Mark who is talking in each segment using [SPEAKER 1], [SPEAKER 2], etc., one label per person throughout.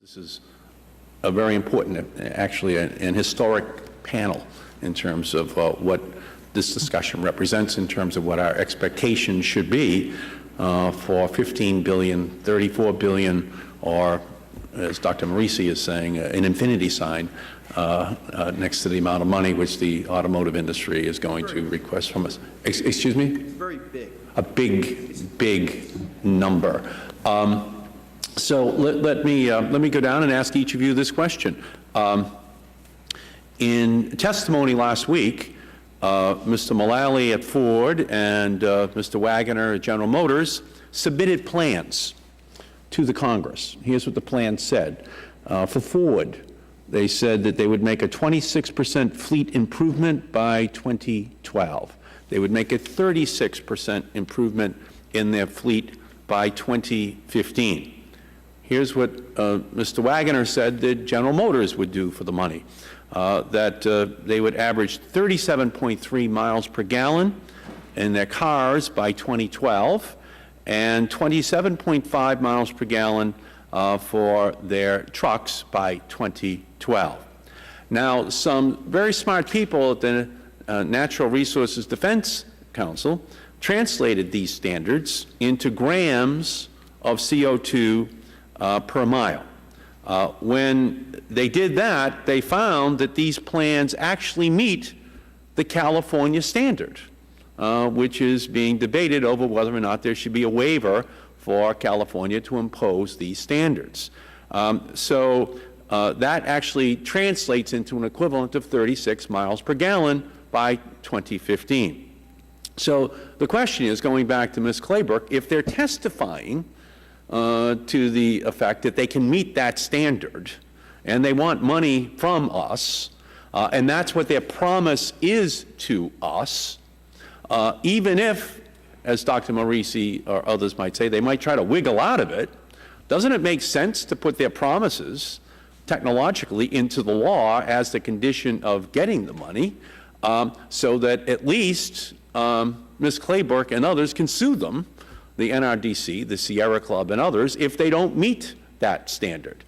[SPEAKER 1] This is a very important, actually, an historic panel in terms of what this discussion represents in terms of what our expectations should be for 15 billion, 34 billion, or, as Dr. Markey is saying, an infinity sign next to the amount of money which the automotive industry is going to request from us. Excuse me?
[SPEAKER 2] It's very big.
[SPEAKER 1] A big, big number. So let me go down and ask each of you this question. In testimony last week, Mr. Mullally at Ford and Mr. Wagoner at General Motors submitted plans to the Congress. Here's what the plan said. For Ford, they said that they would make a 26% fleet improvement by 2012. They would make a 36% improvement in their fleet by 2015. Here's what Mr. Wagoner said that General Motors would do for the money, that they would average 37.3 miles per gallon in their cars by 2012 and 27.5 miles per gallon for their trucks by 2012. Now, some very smart people at the Natural Resources Defense Council translated these standards into grams of CO2 per mile. When they did that, they found that these plans actually meet the California standard, which is being debated over whether or not there should be a waiver for California to impose these standards. So that actually translates into an equivalent of 36 miles per gallon by 2015. So the question is, going back to Ms. Claybrook, if they're testifying to the effect that they can meet that standard, and they want money from us, and that's what their promise is to us, even if, as Dr. Markey or others might say, they might try to wiggle out of it, doesn't it make sense to put their promises technologically into the law as the condition of getting the money, so that at least Ms. Claybrook and others can sue them, the NRDC, the Sierra Club, and others, if they don't meet that standard,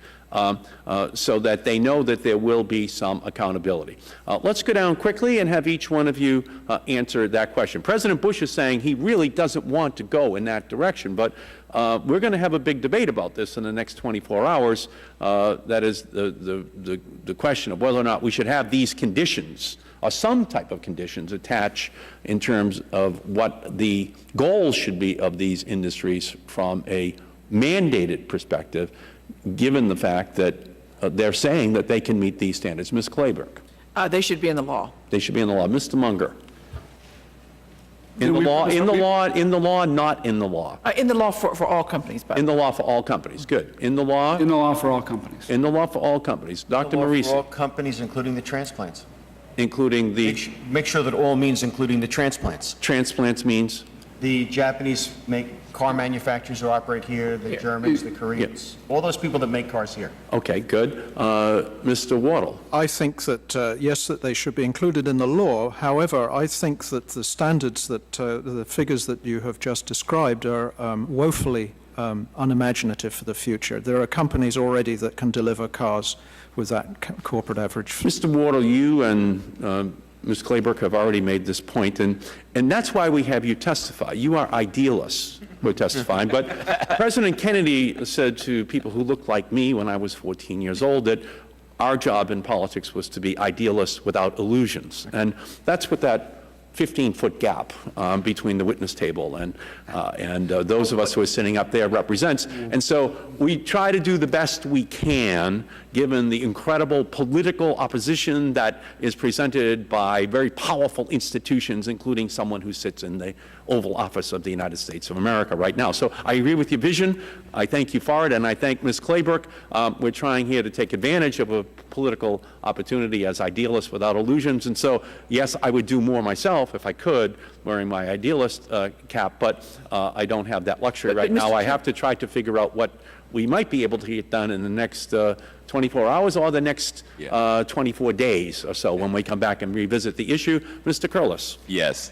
[SPEAKER 1] so that they know that there will be some accountability. Let's go down quickly and have each one of you answer that question. President Bush is saying he really doesn't want to go in that direction, but we're going to have a big debate about this in the next 24 hours. That is the question of whether or not we should have these conditions or some type of conditions attached in terms of what the goals should be of these industries from a mandated perspective, given the fact that they're saying that they can meet these standards. Ms. Claybrook.
[SPEAKER 3] They should be in the law.
[SPEAKER 1] They should be in the law. Mr. Munger. In the law, in the law, in the law, not in the law.
[SPEAKER 3] In the law for all companies.
[SPEAKER 1] In the law for all companies. Good. In the law.
[SPEAKER 4] In the law for all companies.
[SPEAKER 1] In the law for all companies. Dr. Markey.
[SPEAKER 2] For all companies, including the transplants.
[SPEAKER 1] Including the.
[SPEAKER 2] Make sure that all means including the transplants.
[SPEAKER 1] Transplants means?
[SPEAKER 2] The Japanese car manufacturers who operate here, the Germans, the Koreans, all those people that make cars here.
[SPEAKER 1] Okay, good. Mr. Wardle.
[SPEAKER 5] I think that, yes, that they should be included in the law. However, I think that the standards that, the figures that you have just described are woefully unimaginative for the future. There are companies already that can deliver cars with that corporate average.
[SPEAKER 1] Mr. Wardle, you and Ms. Claybrook have already made this point, and that's why we have you testify. You are idealists who are testifying, but President Kennedy said to people who looked like me when I was 14 years old that our job in politics was to be idealists without illusions, and that's what that 15-foot gap between the witness table and those of us who are sitting up there represents. And so we try to do the best we can, given the incredible political opposition that is presented by very powerful institutions, including someone who sits in the Oval Office of the United States of America right now. So I agree with your vision. I thank you for it, and I thank Ms. Claybrook. We're trying here to take advantage of a political opportunity as idealists without illusions. And so, yes, I would do more myself if I could, wearing my idealist cap, but I don't have that luxury right now. I have to try to figure out what we might be able to get done in the next 24 hours or the next 24 days or so when we come back and revisit the issue. Mr. Curlis.
[SPEAKER 6] Yes,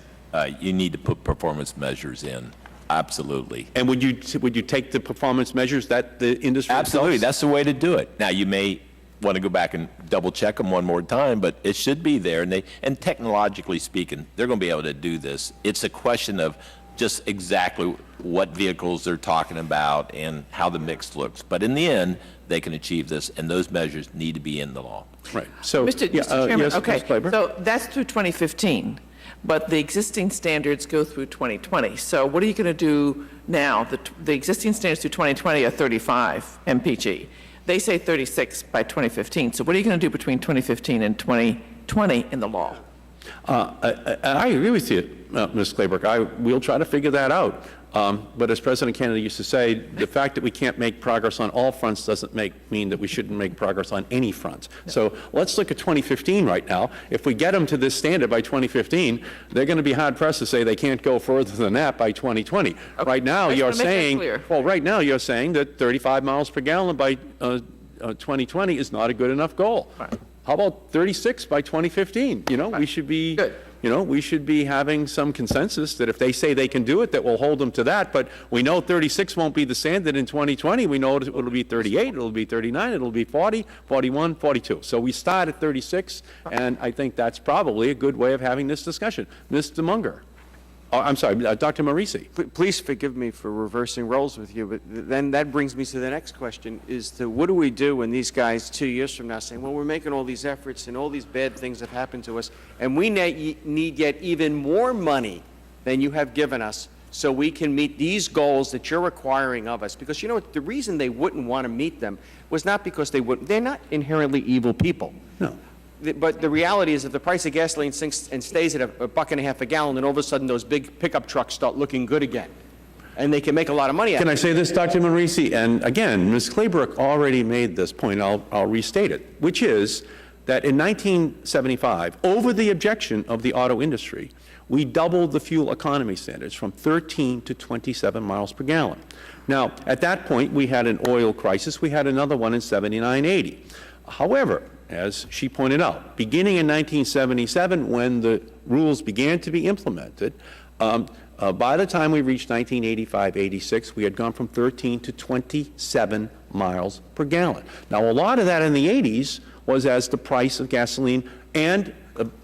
[SPEAKER 6] you need to put performance measures in.
[SPEAKER 4] Absolutely.
[SPEAKER 1] And would you take the performance measures that the industry
[SPEAKER 4] Absolutely.
[SPEAKER 1] sells?
[SPEAKER 4] That's the way to do it. Now, you may want to go back and double check them one more time, but it should be there. And technologically speaking, they're going to be able to do this. It's a question of just exactly what vehicles they're talking about and how the mix looks. But in the end, they can achieve this, and those measures need to be in the law.
[SPEAKER 1] Right. So,
[SPEAKER 3] Mr.
[SPEAKER 1] yeah,
[SPEAKER 3] Chairman,
[SPEAKER 1] yes,
[SPEAKER 3] okay,
[SPEAKER 1] Ms. Claiborne?
[SPEAKER 3] so that's through 2015, but the existing standards go through 2020. So what are you going to do now? The existing standards through 2020 are 35 mpg. They say 36 by 2015. So what are you going to do between 2015 and 2020 in the law?
[SPEAKER 1] I agree with you, Ms. Claiborne. We'll try to figure that out. But as President Kennedy used to say, the fact that we can't make progress on all fronts doesn't mean that we shouldn't make progress on any front. So let's look at 2015 right now. If we get them to this standard by 2015, they're going to be hard pressed to say they can't go further than that by 2020. Okay. Right now, you're saying, well, right now you're saying that 35 miles per gallon by 2020 is not a good enough goal. Right. How about 36 by 2015? You know, we should be. Good. You know, we should be having some consensus that if they say they can do it, that we'll hold them to that. But we know 36 won't be the standard in 2020. We know it'll be 38, it'll be 39, it'll be 40, 41, 42. So we start at 36, and I think that's probably a good way of having this discussion. Mr. Munger. I'm sorry, Dr. Marisi.
[SPEAKER 6] Please forgive me for reversing roles with you, but then that brings me to the next question, is to what do we do when these guys 2 years from now saying, well, we're making all these efforts and all these bad things have happened to us, and we need yet even more money than you have given us so we can meet these goals that you're requiring of us? Because, you know, the reason they wouldn't want to meet them was not because they're not inherently evil people.
[SPEAKER 1] No.
[SPEAKER 6] But the reality is, if the price of gasoline sinks and stays at $1.50 a gallon, then all of a sudden those big pickup trucks start looking good again, and they can make a lot of money out of it.
[SPEAKER 1] Can I say this, Dr. Marisi? And again, Ms. Claybrook already made this point. I'll restate it, which is that in 1975, over the objection of the auto industry, we doubled the fuel economy standards from 13 to 27 miles per gallon. Now, at that point, we had an oil crisis. We had another one in 79, 80. However, as she pointed out, beginning in 1977, when the rules began to be implemented, by the time we reached 1985, 86, we had gone from 13 to 27 miles per gallon. Now, a lot of that in the 80s was as the price of gasoline and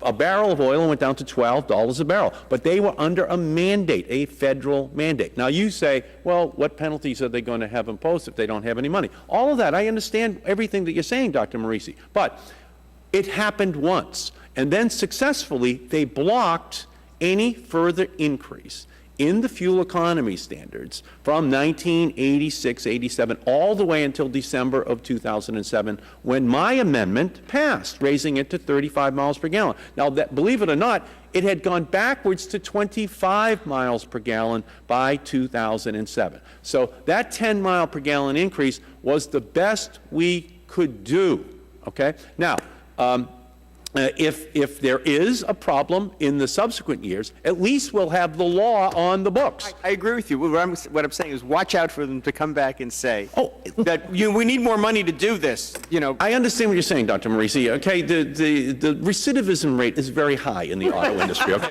[SPEAKER 1] a barrel of oil went down to $12 a barrel. But they were under a mandate, a federal mandate. Now, you say, well, what penalties are they going to have imposed if they don't have any money? All of that, I understand everything that you're saying, Dr. Marisi. But it happened once. And then successfully, they blocked any further increase in the fuel economy standards from 1986, 87, all the way until December of 2007, when my amendment passed, raising it to 35 miles per gallon. Now, believe it or not, it had gone backwards to 25 miles per gallon by 2007. So that 10 mile per gallon increase was the best we could do, okay? Now, if there is a problem in the subsequent years, at least we'll have the law on the books.
[SPEAKER 6] I agree with you. What I'm saying is watch out for them to come back and say that we need more money to do this. You know,
[SPEAKER 1] I understand what you're saying, Dr. Marisi. Okay, the recidivism rate is very high in the auto industry. Okay?